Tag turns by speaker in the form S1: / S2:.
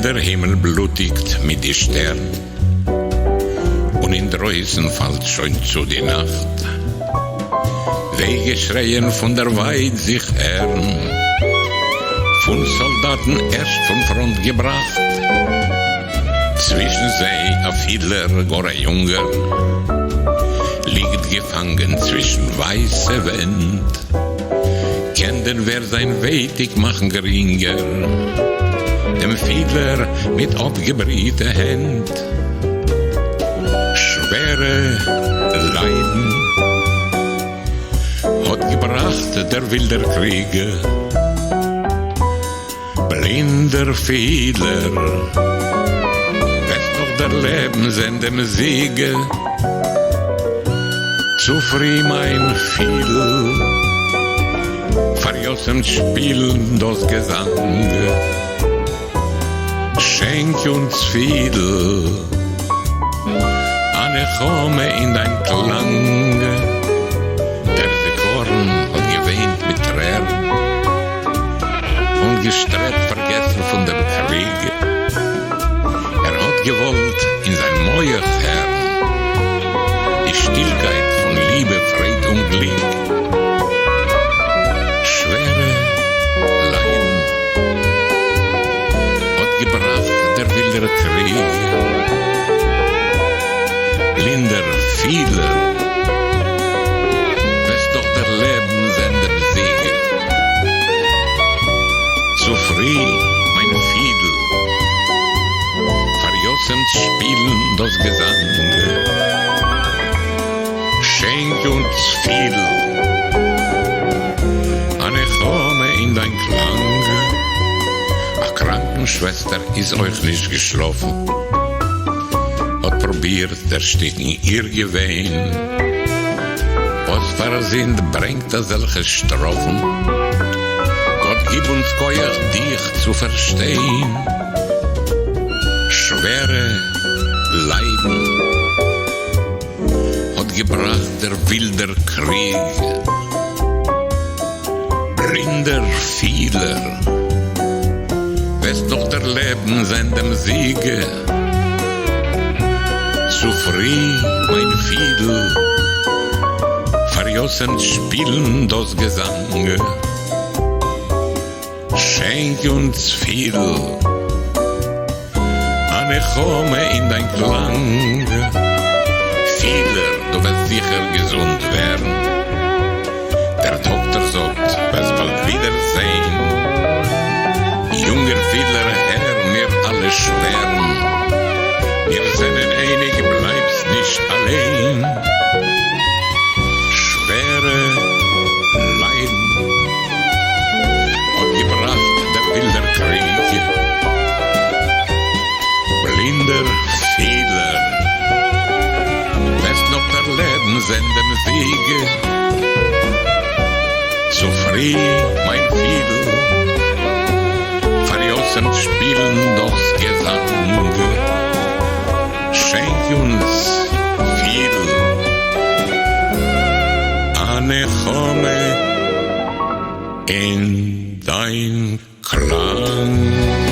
S1: Wenn der Himmel blutigt mit die Stern und in Dreußen fällt schon zu die Nacht, Wege schreien von der Weid sich ern, von Soldaten erst von Front gebracht, zwischen sie a Fiedler, gar a Junger, liegt gefangen zwischen weiße Wand, kennt denn wer sein Weitig machen geringer, dem Fiedler mit abgebriehte Händ, schwere Leiden hat gebracht der wilder Krieger, blinder Fiedler, weiß noch der Leben sind dem Siege, zu früh mein Fiedel, verjossen spielen das Gesang, schenk uns Fiedel, eine Chome in dein Klang, der Korn hat geweint mit Tränen und gestrebt vergessen von dem Krieg. Hat gewollt in sein Mäuer fern die Stillkeit von Liebe, Fried und Glück. Schwere Leiden hat gebracht der wilde Krieg. Blinder Fiedler, weiß doch der Leben sendem Siege. Zu früh, mein Fiedel, verjossen spielen das Gesang. Schenk uns Fiedel, eine Chome in dein Klang. Ach, Krankenschwester, ist euch nicht geschlafen, hat probiert der Sticken ihr Gewehen. Was Versind bringt da solche Strophen? Gott gib uns Keuch, dich zu verstehen. Schwere Leiden hat gebracht der wilder Krieg. Blinder Fiedler, weiß doch der Leben sendem Siege. Zu früh, mein Fiedel, verjossen spielen das Gesang. Schenk uns Fiedel, eine Chome in dein Klang. Fiedler, du wirst sicher gesund werden. Der Doktor sagt, wirst bald wiedersehen. Junger Fiedler, Herr, mir alle schweren. Wir sind einig, bleibst nicht allein. Schwere Leiden hat gebracht der wilder Krieg. Blinder Fiedler, weiß noch der Leben sendem Siege. Zu früh, mein Fiedel, verjossen spielen das Gesang. Schenk uns Fiedel, eine Chome in dein Klang.